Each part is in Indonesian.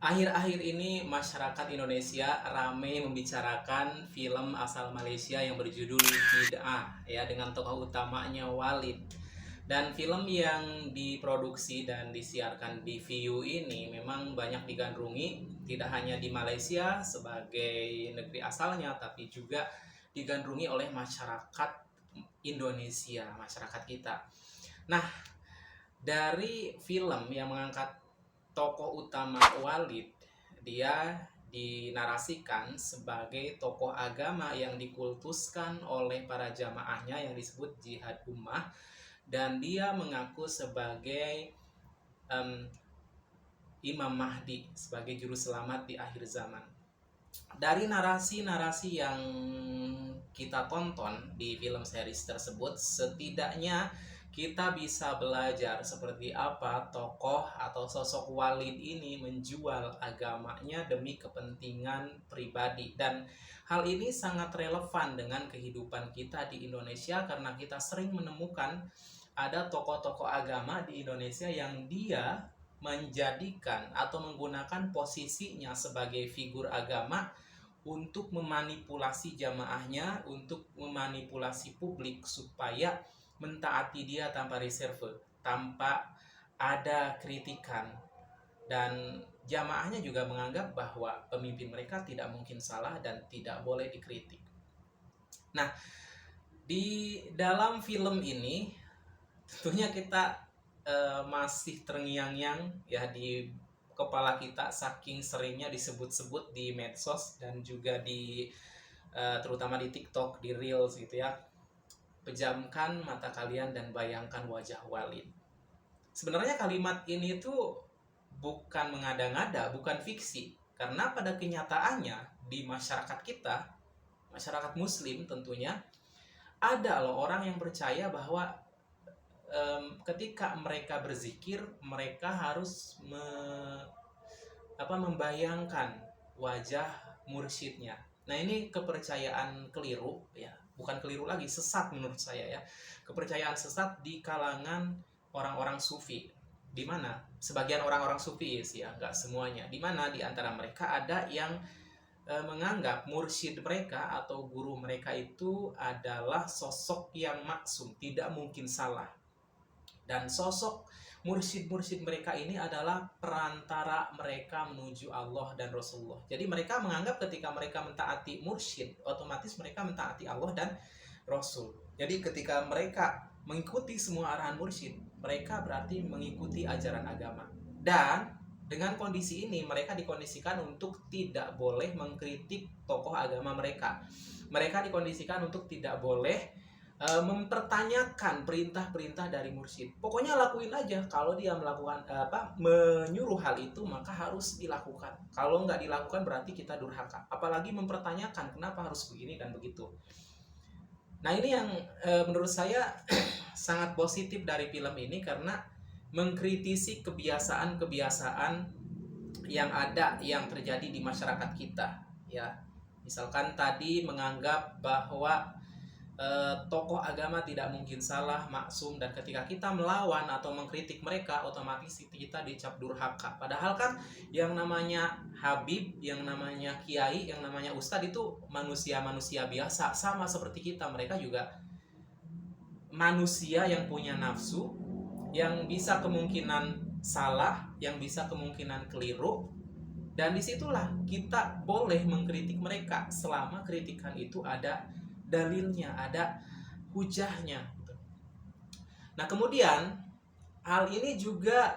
Akhir-akhir ini masyarakat Indonesia ramai membicarakan film asal Malaysia yang berjudul Bid'ah ya dengan tokoh utamanya Walid. Dan film yang diproduksi dan disiarkan di VIU ini memang banyak digandrungi tidak hanya di Malaysia sebagai negeri asalnya tapi juga digandrungi oleh masyarakat Indonesia, masyarakat kita. Nah, dari film yang mengangkat tokoh utama Walid, dia dinarasikan sebagai tokoh agama yang dikultuskan oleh para jamaahnya yang disebut jihad ummah, dan dia mengaku sebagai um, Imam Mahdi, sebagai juru selamat di akhir zaman. Dari narasi-narasi yang kita tonton di film series tersebut, setidaknya kita bisa belajar seperti apa tokoh atau sosok Walid ini menjual agamanya demi kepentingan pribadi. Dan hal ini sangat relevan dengan kehidupan kita di Indonesia karena kita sering menemukan ada tokoh-tokoh agama di Indonesia yang dia menjadikan atau menggunakan posisinya sebagai figur agama untuk memanipulasi jamaahnya, untuk memanipulasi publik supaya mentaati dia tanpa reserve, tanpa ada kritikan. Dan jamaahnya juga menganggap bahwa pemimpin mereka tidak mungkin salah dan tidak boleh dikritik. Nah, di dalam film ini tentunya kita masih terngiang-ngiang ya di kepala kita saking seringnya disebut-sebut di medsos dan juga di terutama di TikTok, di Reels gitu ya. Pejamkan mata kalian dan bayangkan wajah Walid. Sebenarnya kalimat ini tuh bukan mengada-ngada, bukan fiksi. Karena pada kenyataannya di masyarakat kita, masyarakat muslim tentunya, ada loh orang yang percaya bahwa ketika mereka berzikir, mereka harus membayangkan wajah mursyidnya. Nah, ini kepercayaan keliru ya, bukan keliru lagi, sesat menurut saya ya. Kepercayaan sesat di kalangan orang-orang sufi, di mana sebagian orang-orang sufi sih ya, nggak semuanya, di mana di antara mereka ada yang menganggap mursyid mereka atau guru mereka itu adalah sosok yang maksum, tidak mungkin salah. Dan sosok mursyid-mursyid mereka ini adalah perantara mereka menuju Allah dan Rasulullah. Jadi mereka menganggap ketika mereka mentaati mursyid, otomatis mereka mentaati Allah dan Rasul. Jadi ketika mereka mengikuti semua arahan mursyid, mereka berarti mengikuti ajaran agama. Dan dengan kondisi ini mereka dikondisikan untuk tidak boleh mengkritik tokoh agama mereka. Mereka dikondisikan untuk tidak boleh mempertanyakan perintah-perintah dari mursyid. Pokoknya lakuin aja. Kalau dia melakukan menyuruh hal itu, maka harus dilakukan. Kalau nggak dilakukan berarti kita durhaka. Apalagi mempertanyakan kenapa harus begini dan begitu. Nah, ini yang menurut saya sangat positif dari film ini karena mengkritisi kebiasaan-kebiasaan yang ada, yang terjadi di masyarakat kita ya. Misalkan tadi menganggap bahwa tokoh agama tidak mungkin salah, maksum, dan ketika kita melawan atau mengkritik mereka, otomatis kita dicap durhaka. Padahal kan yang namanya habib, yang namanya kiai, yang namanya ustadz itu manusia-manusia biasa, sama seperti kita. Mereka juga manusia yang punya nafsu, yang bisa kemungkinan salah, yang bisa kemungkinan keliru. Dan disitulah kita boleh mengkritik mereka selama kritikan itu ada dalilnya, ada hujahnya. Nah, kemudian hal ini juga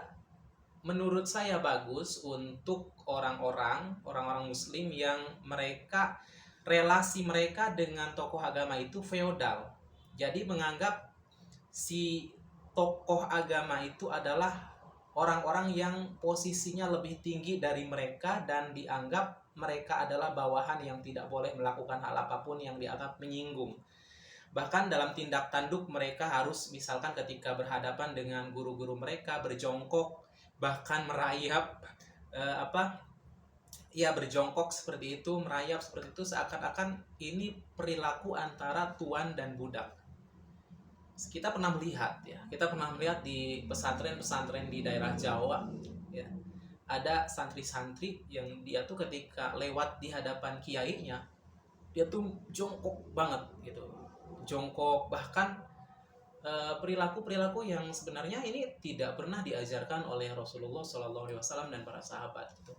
menurut saya bagus untuk orang-orang muslim yang mereka relasi mereka dengan tokoh agama itu feodal. Jadi menganggap si tokoh agama itu adalah orang-orang yang posisinya lebih tinggi dari mereka dan dianggap mereka adalah bawahan yang tidak boleh melakukan hal apapun yang dianggap menyinggung. Bahkan dalam tindak tanduk mereka harus, misalkan ketika berhadapan dengan guru-guru mereka, berjongkok, bahkan merayap berjongkok seperti itu, merayap seperti itu, seakan-akan ini perilaku antara tuan dan budak. Kita pernah melihat di pesantren-pesantren di daerah Jawa ya, ada santri-santri yang dia tuh ketika lewat di hadapan kiainya, dia tuh jongkok banget gitu, jongkok, bahkan perilaku-perilaku yang sebenarnya ini tidak pernah diajarkan oleh Rasulullah SAW dan para sahabat gitu.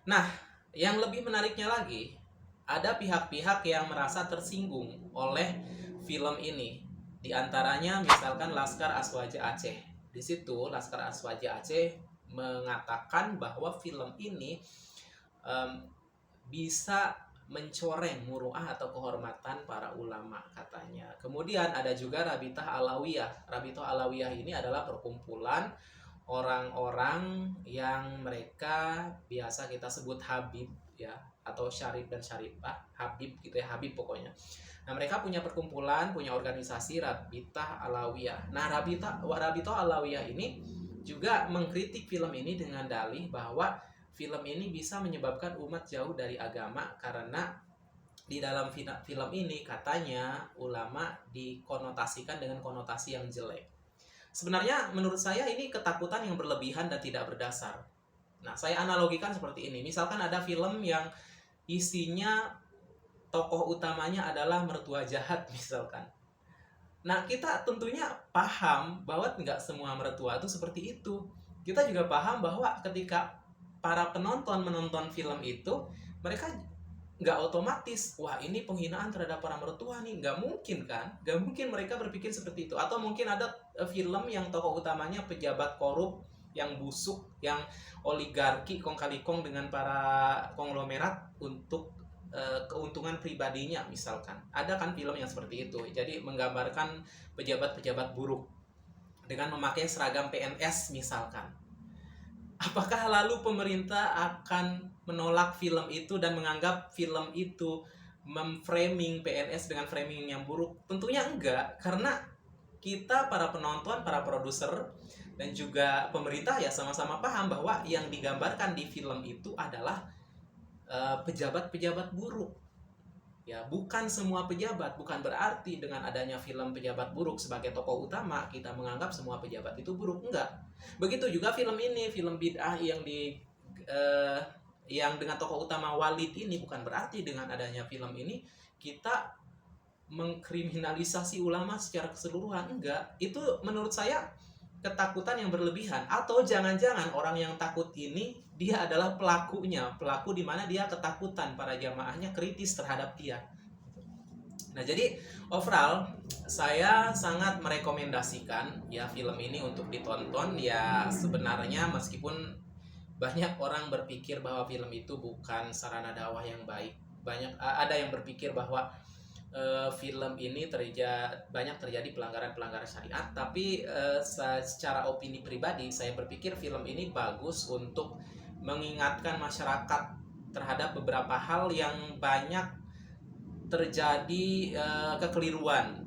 Nah, yang lebih menariknya lagi, ada pihak-pihak yang merasa tersinggung oleh film ini. Di antaranya misalkan Laskar Aswaja Aceh. Di situ Laskar Aswaja Aceh mengatakan bahwa film ini bisa mencoreng muruah atau kehormatan para ulama katanya. Kemudian ada juga Rabithah Alawiyah. Rabithah Alawiyah ini adalah perkumpulan orang-orang yang mereka biasa kita sebut Habib ya, atau Syarif dan Syarifah, Habib gitu ya, Habib pokoknya. Nah, mereka punya perkumpulan, punya organisasi Rabithah Alawiyah. Nah, Rabithah Alawiyah ini juga mengkritik film ini dengan dalih bahwa film ini bisa menyebabkan umat jauh dari agama karena di dalam film ini katanya ulama dikonotasikan dengan konotasi yang jelek. Sebenarnya menurut saya ini ketakutan yang berlebihan dan tidak berdasar. Nah, saya analogikan seperti ini. Misalkan ada film yang isinya tokoh utamanya adalah mertua jahat misalkan. Nah, kita tentunya paham bahwa nggak semua mertua itu seperti itu. Kita juga paham bahwa ketika para penonton menonton film itu, mereka nggak otomatis, wah ini penghinaan terhadap para mertua nih. Nggak mungkin kan? Nggak mungkin mereka berpikir seperti itu. Atau mungkin ada film yang tokoh utamanya pejabat korup, yang busuk, yang oligarki, kong kali kong dengan para konglomerat untuk keuntungan pribadinya misalkan. Ada kan film yang seperti itu. Jadi menggambarkan pejabat-pejabat buruk dengan memakai seragam PNS misalkan. Apakah lalu pemerintah akan menolak film itu dan menganggap film itu memframing PNS dengan framing yang buruk? Tentunya enggak, karena kita para penonton, para produser dan juga pemerintah ya sama-sama paham bahwa yang digambarkan di film itu adalah pejabat-pejabat buruk. Ya, bukan semua pejabat, bukan berarti dengan adanya film pejabat buruk sebagai tokoh utama kita menganggap semua pejabat itu buruk, enggak. Begitu juga film ini, film bid'ah yang dengan tokoh utama Walid ini, bukan berarti dengan adanya film ini kita mengkriminalisasi ulama secara keseluruhan, enggak. Itu menurut saya ketakutan yang berlebihan, atau jangan-jangan orang yang takut ini dia adalah pelakunya, pelaku di mana dia ketakutan, para jamaahnya kritis terhadap dia. Nah, jadi overall saya sangat merekomendasikan ya film ini untuk ditonton. Ya sebenarnya meskipun banyak orang berpikir bahwa film itu bukan sarana dakwah yang baik, ada yang berpikir bahwa film ini banyak terjadi pelanggaran syariat, tapi secara opini pribadi saya berpikir film ini bagus untuk mengingatkan masyarakat terhadap beberapa hal yang banyak terjadi kekeliruan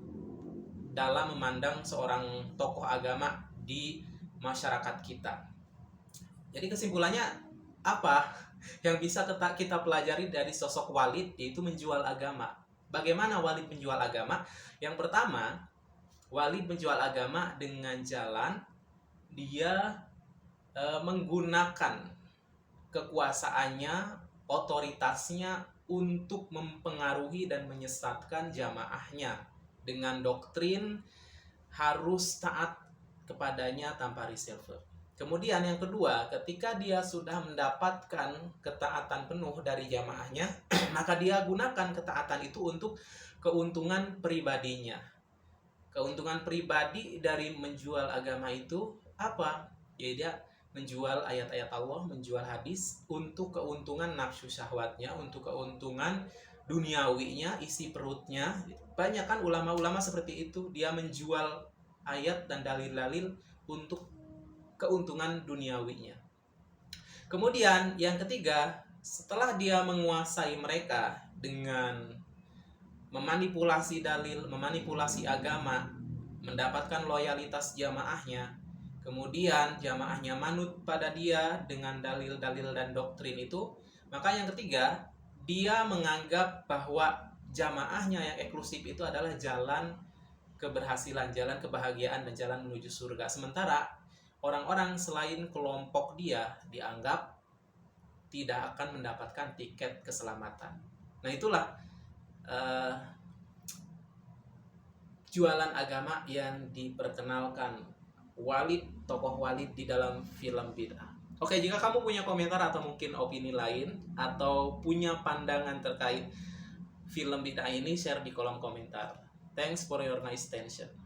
dalam memandang seorang tokoh agama di masyarakat kita. Jadi kesimpulannya apa yang bisa kita pelajari dari sosok Walid, yaitu menjual agama. Bagaimana Walid menjual agama? Yang pertama, Walid menjual agama dengan jalan dia menggunakan kekuasaannya, otoritasnya untuk mempengaruhi dan menyesatkan jamaahnya dengan doktrin harus taat kepadanya tanpa reserve. Kemudian yang kedua, ketika dia sudah mendapatkan ketaatan penuh dari jamaahnya, maka dia gunakan ketaatan itu untuk keuntungan pribadinya. Keuntungan pribadi dari menjual agama itu apa? Ya dia menjual ayat-ayat Allah, menjual hadis untuk keuntungan nafsu syahwatnya, untuk keuntungan duniawinya, isi perutnya. Banyak kan ulama-ulama seperti itu, dia menjual ayat dan dalil-dalil untuk keuntungan duniawinya. Kemudian yang ketiga, setelah dia menguasai mereka dengan memanipulasi dalil, memanipulasi agama, mendapatkan loyalitas jamaahnya, kemudian jamaahnya manut pada dia dengan dalil-dalil dan doktrin itu, maka yang ketiga, dia menganggap bahwa jamaahnya yang eksklusif itu adalah jalan keberhasilan, jalan kebahagiaan, dan jalan menuju surga. Sementara orang-orang selain kelompok dia dianggap tidak akan mendapatkan tiket keselamatan. Nah itulah jualan agama yang diperkenalkan tokoh Walid di dalam film Bid'ah. Oke, jika kamu punya komentar atau mungkin opini lain atau punya pandangan terkait film Bid'ah ini, share di kolom komentar. Thanks for your nice attention.